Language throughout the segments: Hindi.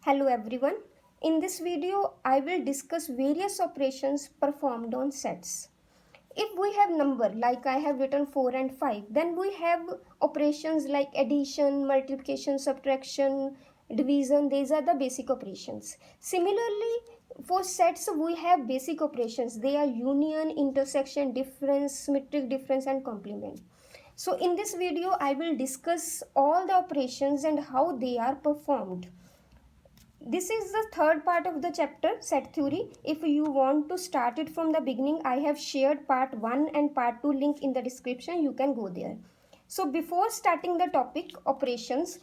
Hello everyone. In this video, I will discuss various operations performed on sets. If we have number like I have written 4 and 5, then we have operations like addition, multiplication, subtraction, division. These are the basic operations. Similarly, for sets we have basic operations. They are union, intersection, difference, symmetric difference and complement. So in this video, I will discuss all the operations and how they are performed. This is the third part of the chapter, set theory. If you want to start it from the beginning, I have shared part 1 and part 2 link in the description. You can go there. So before starting the topic operations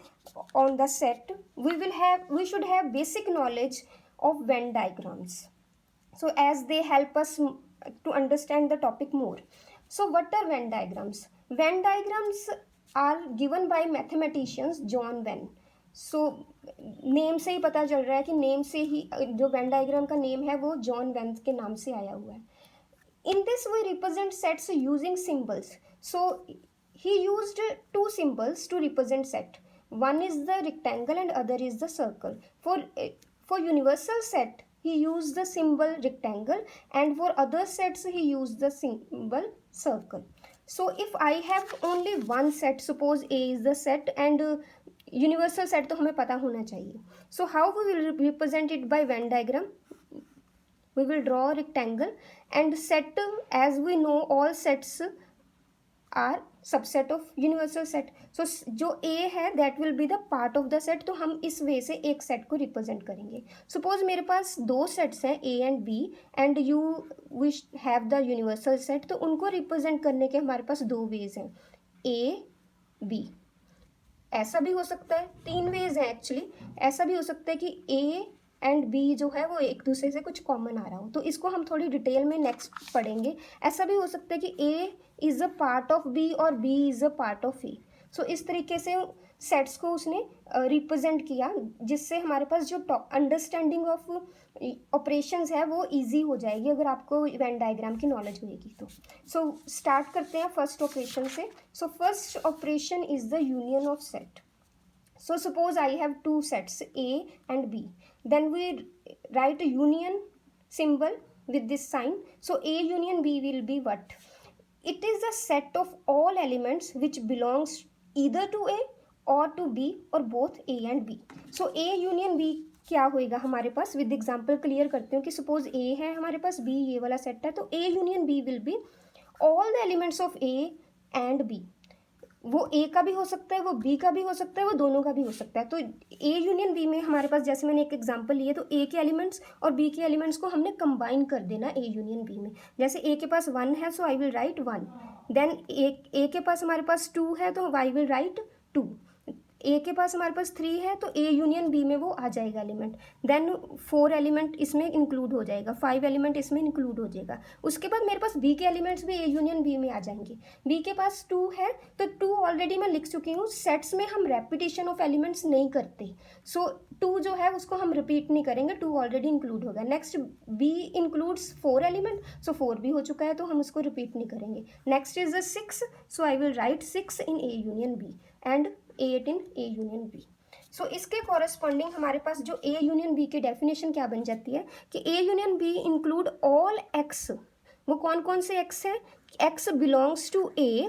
on the set, we should have basic knowledge of Venn diagrams. So as they help us to understand the topic more. So what are Venn diagrams? Venn diagrams are given by mathematicians John Venn. So name से ही पता चल रहा है कि नेम से ही जो वेन डायग्राम का नेम है वो जॉन वेन के नाम से आया हुआ है. In this we represent sets using symbols. So he used two symbols to represent set. One is the rectangle and other is the circle. For universal set, he used the symbol rectangle, and for other sets, he used the symbol circle. So if I have only one set, suppose A is the set and universal set तो हमें पता होना चाहिए. So how we will represent it by Venn diagram. we will draw a rectangle and set, as we know all sets are subset of universal set. so जो A है that will be the part of the set. तो हम इस वे से एक सेट को रिप्रेजेंट करेंगे. सपोज मेरे पास दो सेट्स हैं A and B and you wish have the universal set. तो उनको रिप्रेजेंट करने के हमारे पास दो वेज हैं, A B. ऐसा भी हो सकता है, तीन वेज है एक्चुअली. ऐसा भी हो सकता है कि A एंड B जो है वो एक दूसरे से कुछ कॉमन आ रहा हो. तो इसको हम थोड़ी डिटेल में नेक्स्ट पढ़ेंगे. ऐसा भी हो सकता है कि A is a part of B और B is a part of A. सो इस तरीके से सेट्स को उसने रिप्रेजेंट किया, जिससे हमारे पास जो अंडरस्टैंडिंग ऑफ ऑपरेशंस है वो इजी हो जाएगी अगर आपको वेन डायग्राम की नॉलेज होगी तो. सो स्टार्ट करते हैं फर्स्ट ऑपरेशन से. So first operation is the union of set. So suppose I have two sets A and B. Then we write a union symbol with this sign. So A union B will be what? It is a set of all elements which belongs either to A or to B or both A and B. So A union B क्या होएगा हमारे पास. विद एग्जाम्पल क्लियर करते हूँ कि सपोज A है हमारे पास, B ये वाला सेट है. तो A union B will be all the elements of A and B. वो A का भी हो सकता है, वो B का भी हो सकता है, वो दोनों का भी हो सकता है. तो A यूनियन B में हमारे पास, जैसे मैंने एक एग्जांपल लिए, तो A के एलिमेंट्स और B के एलिमेंट्स को हमने कंबाइन कर देना A यूनियन B में. जैसे A के पास 1 है, so I will write 1. Then A के पास हमारे पास 2 है, तो आई विल राइट 2. A के पास हमारे पास 3 है, तो A यूनियन B में वो आ जाएगा एलिमेंट. देन 4 एलिमेंट इसमें इंक्लूड हो जाएगा, 5 एलिमेंट इसमें इंक्लूड हो जाएगा. उसके बाद मेरे पास B के एलिमेंट्स भी A यूनियन B में आ जाएंगे. B के पास 2 है, तो 2 ऑलरेडी मैं लिख चुकी हूँ. सेट्स में हम रेपिटेशन ऑफ एलिमेंट्स नहीं करते. सो 2 जो है उसको हम रिपीट नहीं करेंगे, 2 ऑलरेडी इंक्लूड होगा. नेक्स्ट B इंक्लूड्स 4 एलिमेंट, सो 4 भी हो चुका है, तो हम उसको रिपीट नहीं करेंगे. Next is the 6, so I will write 6 in A union B and 8 in A union B. So इसके कॉरेस्पॉन्डिंग हमारे पास जो A यूनियन B की डेफिनेशन क्या बन जाती है कि A union B include all X. वो कौन कौन से X है? X बिलोंग्स टू A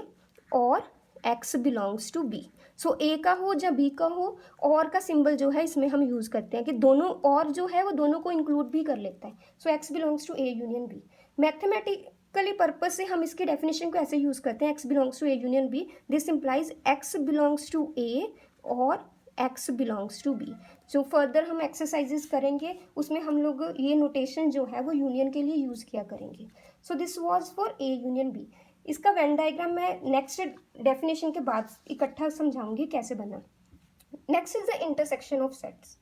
और X belongs to B. So A का हो या B का हो, और का सिंबल जो है इसमें हम यूज़ करते हैं कि दोनों, और जो है वो दोनों को इंक्लूड भी कर लेता है. So X belongs to A union B. Mathematically purpose से हम इसकी डेफिनेशन को ऐसे यूज़ करते हैं, X belongs to A union B. This implies X belongs to A और X बिलोंग्स टू B. जो फर्दर हम एक्सरसाइजेस करेंगे उसमें हम लोग ये नोटेशन जो है वो यूनियन के लिए यूज़ किया करेंगे. सो this was for A union B. इसका वेन डायग्राम मैं नेक्स्ट डेफिनेशन के बाद इकट्ठा समझाऊंगी कैसे बना. Next is the intersection of sets.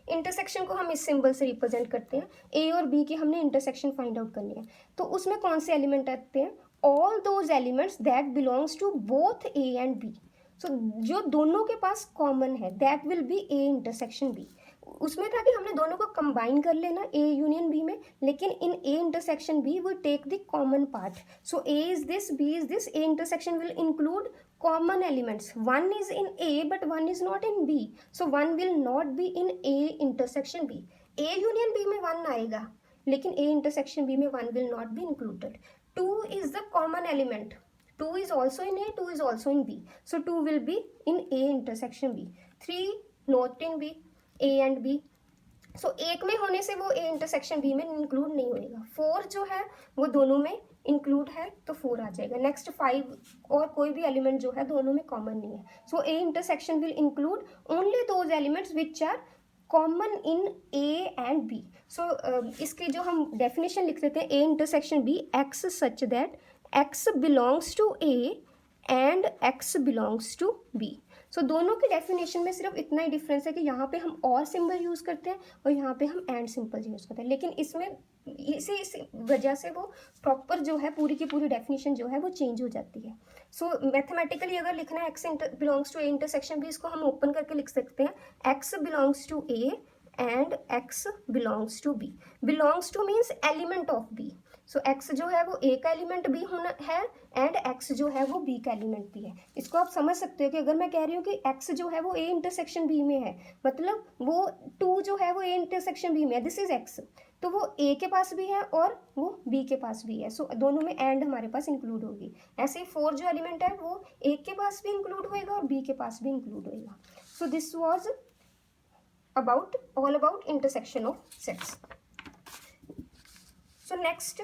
Intersection को हम इस सिंबल से रिप्रेजेंट करते हैं. A और B की हमने इंटरसेक्शन फाइंड आउट करनी है. तो उसमें कौन से एलिमेंट आते हैं? All those elements that belongs to both A and B. So जो दोनों के पास कॉमन है, that will be A intersection B. उसमें था कि हमने दोनों को कंबाइन कर लेना A यूनियन B में, लेकिन in A intersection B we take the common part. So A is this, B is this. A intersection will include common elements. One is in A but one is not in B. So one will not be in A intersection B. A union B में one आएगा, लेकिन A intersection B में one will not be included. 2 is the common element. 2 is also in A, 2 is also in B. So 2 will be in A intersection B. 3 not in B, A and B. सो एक में होने से वो ए इंटरसेक्शन बी में इंक्लूड नहीं होएगा. 4 जो है वो दोनों में इंक्लूड है तो 4 आ जाएगा. नेक्स्ट 5 और कोई भी एलिमेंट जो है दोनों में कॉमन नहीं है. So A intersection will include only those elements which are common in A and B. So इसकी जो हम डेफिनेशन लिख देते हैं, A intersection B X such that X belongs to A and x belongs to B. So दोनों की डेफिनेशन में सिर्फ इतना ही डिफरेंस है कि यहाँ पे हम और सिंबल यूज़ करते हैं और यहाँ पे हम एंड सिंबल यूज़ करते हैं, लेकिन इसमें इस वजह से वो प्रॉपर जो है पूरी की पूरी डेफिनेशन जो है वो चेंज हो जाती है. सो मैथमेटिकली अगर लिखना है x belongs to A intersection B, इसको हम ओपन करके लिख सकते हैं x belongs to A and x belongs to B. Belongs to means element of B. So x जो है वो ए का एलिमेंट भी होना है एंड एक्स जो है वो बी का एलिमेंट भी है. इसको आप समझ सकते हो कि अगर मैं कह रही हूँ कि एक्स जो है वो ए इंटरसेक्शन बी में है, मतलब वो 2 जो है वो ए इंटरसेक्शन बी में है, दिस इज एक्स, तो वो ए के पास भी है और वो बी के पास भी है. सो दोनों में एंड हमारे पास इंक्लूड होगी. ऐसे ही 4 जो एलिमेंट है वो ए के पास भी इंक्लूड होएगा और बी के पास भी इंक्लूड होएगा. So this was all about intersection of sets. So next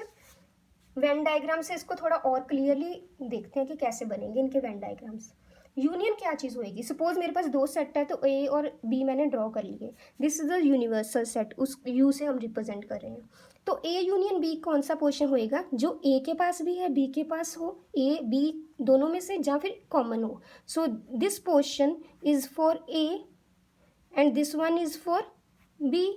Venn diagram से इसको थोड़ा और क्लियरली देखते हैं कि कैसे बनेंगे इनके वेन डायग्राम्स. यूनियन क्या चीज़ होएगी? सपोज मेरे पास 2 सेट है तो ए और बी मैंने ड्रॉ कर लिए. This is the universal set, उस यू से हम रिप्रेजेंट कर रहे हैं. तो ए यूनियन बी कौन सा पोर्शन होएगा? जो ए के पास भी है बी के पास हो, ए बी दोनों में से, या फिर कॉमन हो. So this portion is for A and this one is for B,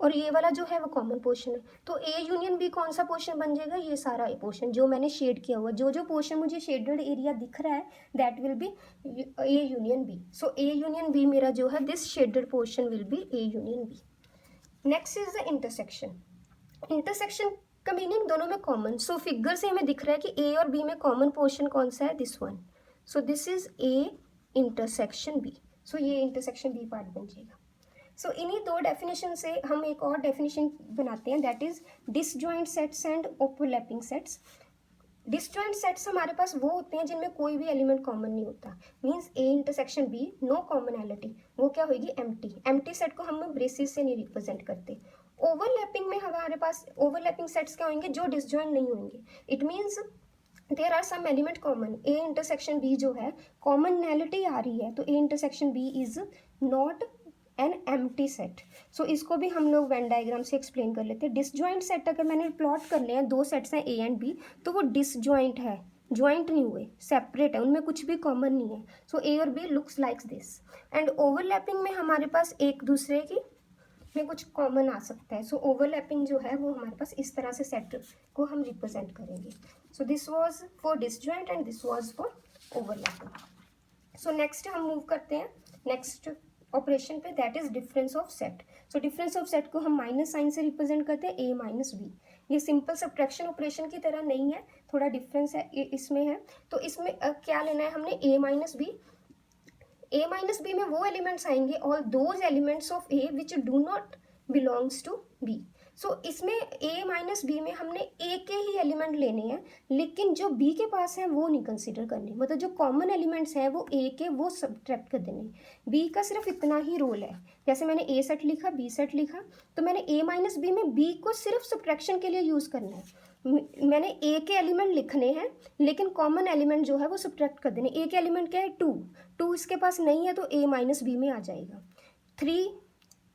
और ये वाला जो है वो कॉमन पोर्शन है. तो ए यूनियन बी कौन सा पोर्शन बन जाएगा? ये सारा ए पोर्शन जो मैंने शेड किया हुआ, जो पोर्शन मुझे शेडेड एरिया दिख रहा है that will be A union B. So A union B मेरा जो है this shaded portion will be A union B. Next is the intersection. Intersection का मीनिंग दोनों में कॉमन. सो फिगर से हमें दिख रहा है कि ए और बी में कॉमन पोर्शन कौन सा है? This one. So this is A intersection B. So ये इंटरसेक्शन बी पार्ट बन जाएगा. सो इन्हीं 2 डेफिनेशन से हम एक और डेफिनेशन बनाते हैं that is disjoint sets and overlapping sets. Disjoint sets हमारे पास वो होते हैं जिनमें कोई भी एलिमेंट कॉमन नहीं होता. Means A intersection B no commonality, वो क्या होगी? एम्प्टी. एम्प्टी सेट को हम ब्रेसिस से नहीं रिप्रेजेंट करते. ओवरलैपिंग में हमारे पास ओवरलैपिंग सेट्स क्या होंगे? जो डिसजॉइंट नहीं होंगे. It means there are some element common. A intersection B जो है कॉमनैलिटी आ रही है तो A intersection B is not an empty set. So इसको भी हम लोग वेन डायग्राम से एक्सप्लेन कर लेते हैं. डिसजॉइंट सेट अगर मैंने प्लॉट कर लिया, 2 सेट्स हैं ए एंड बी, तो वो डिसजॉइंट है, ज्वाइंट नहीं हुए, सेपरेट है, उनमें कुछ भी कॉमन नहीं है. सो ए और B looks like this. And overlapping में हमारे पास एक दूसरे की में कुछ कॉमन आ सकता है. सो ओवरलैपिंग जो है वो हमारे पास इस तरह से सेट को हम रिप्रेजेंट करेंगे. So this was for disjoint and this was for overlapping. So next हम मूव करते हैं नेक्स्ट ऑपरेशन पे, that is difference of set. So difference of set को हम माइनस साइन से रिप्रेजेंट करते हैं, ए माइनस बी. ये सिंपल सब्ट्रैक्शन ऑपरेशन की तरह नहीं है, थोड़ा डिफरेंस है इसमें है. तो इसमें क्या लेना है हमने? A minus B. A minus B में वो एलिमेंट्स आएंगे all those elements of A which do not belongs to B. So इसमें ए माइनस बी में हमने ए के ही एलिमेंट लेने हैं, लेकिन जो बी के पास हैं वो नहीं कंसिडर करने. मतलब जो कॉमन एलिमेंट्स हैं वो ए के वो सब्ट्रैक्ट कर देने. बी का सिर्फ इतना ही रोल है. जैसे मैंने ए सेट लिखा, बी सेट लिखा, तो मैंने ए माइनस बी में बी को सिर्फ सब्ट्रैक्शन के लिए यूज़ करना है. मैंने ए के एलिमेंट लिखने हैं लेकिन कॉमन एलिमेंट जो है वो सब्ट्रैक्ट कर देने. ए के एलिमेंट क्या है? 2 इसके पास नहीं है तो ए माइनस बी में आ जाएगा.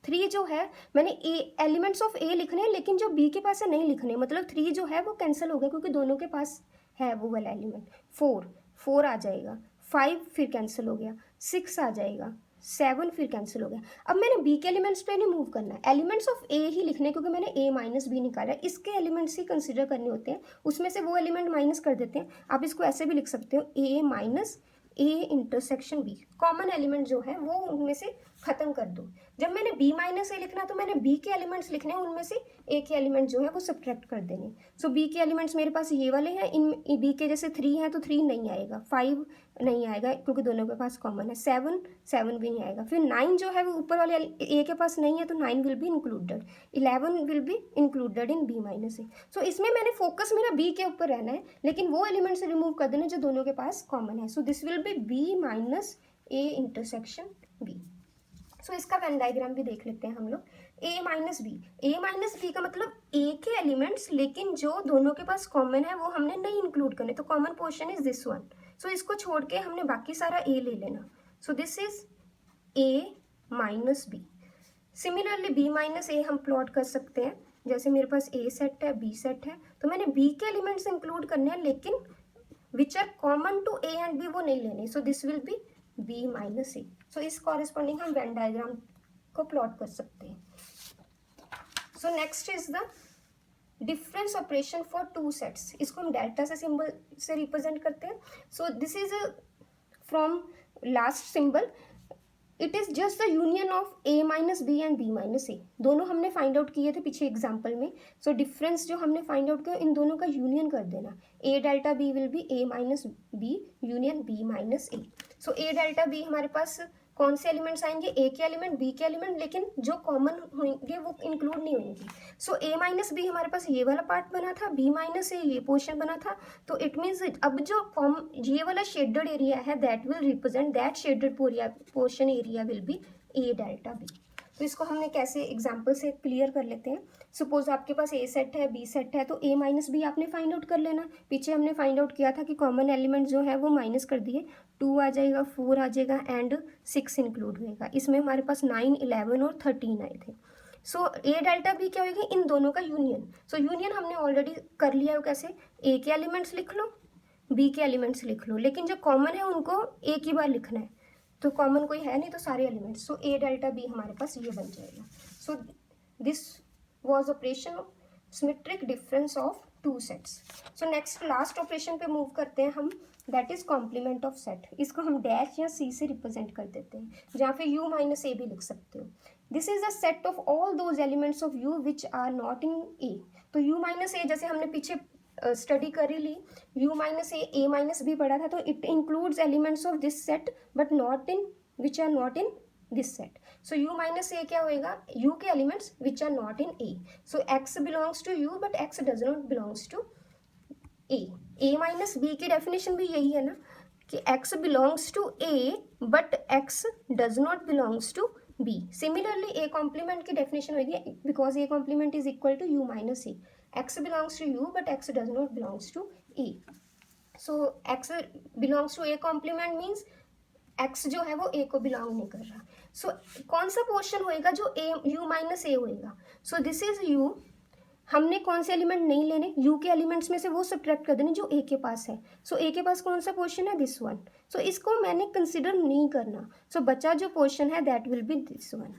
3 जो है मैंने ए एलिमेंट्स ऑफ ए लिखने हैं लेकिन जो बी के पास है नहीं लिखने, मतलब 3 जो है वो कैंसिल हो गया क्योंकि दोनों के पास है वो वाला एलिमेंट. 4 आ जाएगा. 5 फिर कैंसिल हो गया. 6 आ जाएगा. 7 फिर कैंसिल हो गया. अब मैंने बी के एलिमेंट्स पे नहीं मूव करना है, एलिमेंट्स ऑफ ए ही लिखने क्योंकि मैंने ए माइनस बी निकाला है. इसके एलिमेंट्स ही कंसिडर करने होते हैं, उसमें से वो एलिमेंट माइनस कर देते हैं. आप इसको ऐसे भी लिख सकते हो, A minus A intersection B. Common element जो है वो उनमें से खत्म कर दो। जब मैंने b माइनस ए लिखना तो मैंने b के एलिमेंट्स लिखने हैं, उनमें से a के एलिमेंट जो है वो सब्ट्रैक्ट कर देने। सो b के एलिमेंट्स मेरे पास ये वाले हैं, इन b के जैसे 3 है तो 3 नहीं आएगा, 5 नहीं आएगा क्योंकि दोनों के पास कॉमन है, 7 भी नहीं आएगा, फिर 9 जो है वो ऊपर वाले a के पास नहीं है तो 9 will be included, 11 will be included in b minus A. So इसमें मैंने फोकस मेरा b के ऊपर रहना है, लेकिन वो एलिमेंट से रिमूव कर देना जो दोनों के पास कॉमन है। सो this will be b minus A intersection b। सो इसका वेन डायग्राम भी देख लेते हैं हम लोग। a माइनस बी का मतलब a के एलिमेंट्स लेकिन जो दोनों के पास कॉमन है वो हमने नहीं इंक्लूड करने, तो common portion is this one. So इसको छोड़ के हमने बाकी सारा a ले लेना। So this is a minus B. Similarly b minus A हम प्लॉट कर सकते हैं, जैसे मेरे पास a सेट है b सेट है तो मैंने b के एलिमेंट्स इंक्लूड करने हैं, लेकिन which are common to a and b वो नहीं लेने। So this will be b minus A. So इस कॉरेस्पॉन्डिंग हम वेन डायग्राम को प्लॉट कर सकते हैं। So next is the difference operation for two sets. इसको हम डेल्टा से सिंबल से रिप्रेजेंट करते हैं। So this is from last symbol, it is just the union of a minus B and b minus A. दोनों हमने फाइंड आउट किए थे पीछे एग्जाम्पल में। सो डिफरेंस जो हमने फाइंड आउट किया इन दोनों का यूनियन कर देना। a delta b will be a minus B union b minus A. So a delta b हमारे पास कौन से एलिमेंट्स आएंगे, a के एलिमेंट, b के एलिमेंट, लेकिन जो कॉमन होंगे वो इंक्लूड नहीं होंगी। सो a माइनस बी हमारे पास ये वाला पार्ट बना था, b माइनस ए ये पोर्शन बना था। तो इट मीन्स अब जो ये वाला शेडेड एरिया है that will represent that shaded portion area will be a delta b। तो इसको हमने कैसे एग्जाम्पल से क्लियर कर लेते हैं। सपोज आपके पास a सेट है b सेट है तो a माइनस बी आपने फाइंड आउट कर लेना। पीछे हमने फाइंड आउट किया था कि कॉमन एलिमेंट जो है वो माइनस कर दिए, 2 आ जाएगा, 4 आ जाएगा एंड 6 इंक्लूड होएगा। इसमें हमारे पास 9, 11 और 13 आए थे। सो a डेल्टा b क्या होगी, इन दोनों का यूनियन। सो यूनियन हमने ऑलरेडी कर लिया है, कैसे, a के एलिमेंट्स लिख लो, b के एलिमेंट्स लिख लो, लेकिन जो कॉमन है उनको एक ही बार लिखना है, तो कॉमन कोई है नहीं तो सारे elements. So a delta b हमारे पास ये बन जाएगा। So this was operation of symmetric difference of two sets. So next last operation पे मूव करते हैं हम, that is complement of set. इसको हम डैश या सी से रिप्रेजेंट कर देते हैं, जहाँ पे u माइनस ए भी लिख सकते हो। This is the set of all those elements of u which are not in a। तो u माइनस ए जैसे हमने पीछे स्टडी करी ली, u minus A minus B पढ़ा था, तो it includes elements of this set but not in which are not in this set. So u minus A क्या होएगा, u के elements which are not in a। So x belongs to u but x does not belongs to a minus B की डेफिनेशन भी यही है ना कि x belongs to a but x does not belongs to b। Similarly a complement की डेफिनेशन होगी, because a complement is equal to u minus A, x belongs to u but x does not belongs to a। so x belongs to a complement means x जो है वो a को बिलोंग नहीं कर रहा। सो कौन सा पोर्शन होएगा जो a u माइनस ए होएगा। सो दिस इज u, हमने कौन से एलिमेंट नहीं लेने, u के एलिमेंट्स में से वो सब्ट्रैक्ट कर देने जो a के पास है। सो a के पास कौन सा पोर्शन है, दिस वन। सो इसको मैंने कंसिडर नहीं करना। सो बचा जो पोर्शन है that will B this one.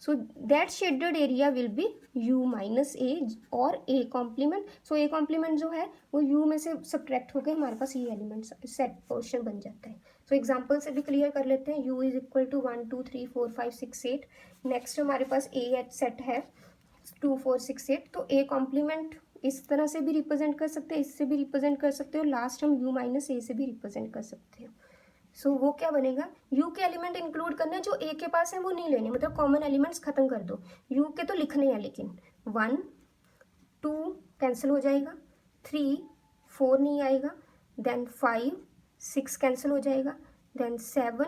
So that shaded area will be u minus a और a complement। So a complement जो है वो u में से सब्ट्रैक्ट होकर हमारे पास ये एलिमेंट सेट पोर्शन बन जाता है। So एग्जाम्पल से भी क्लियर कर लेते हैं। u is equal to 1 2 3 4 5 6 8। Next हमारे पास a सेट है 2 4 6 8। तो a कॉम्प्लीमेंट इस तरह से भी रिप्रेजेंट कर सकते हैं, इससे भी रिप्रेजेंट कर सकते हो, लास्ट हम u माइनस ए से भी रिप्रेजेंट कर सकते हैं। सो वो क्या बनेगा, u के एलिमेंट इंक्लूड करने जो a के पास है वो नहीं लेने, मतलब कॉमन एलिमेंट्स खत्म कर दो। u के तो लिखने हैं लेकिन 1 2 कैंसिल हो जाएगा, 3 4 नहीं आएगा, देन 5 6 कैंसिल हो जाएगा, देन 7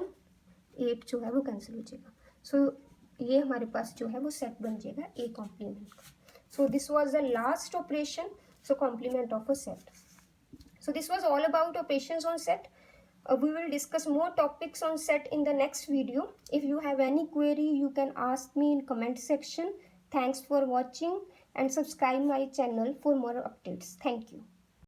8 जो है वो कैंसिल हो जाएगा। सो ये हमारे पास जो है वो सेट बन जाएगा a कॉम्प्लीमेंट का। So this was the last operation, so complement of a set. So this was all about operations on set. We will discuss more topics on set in the next video. If you have any query, you can ask me in comment section. Thanks for watching and subscribe my channel for more updates. Thank you.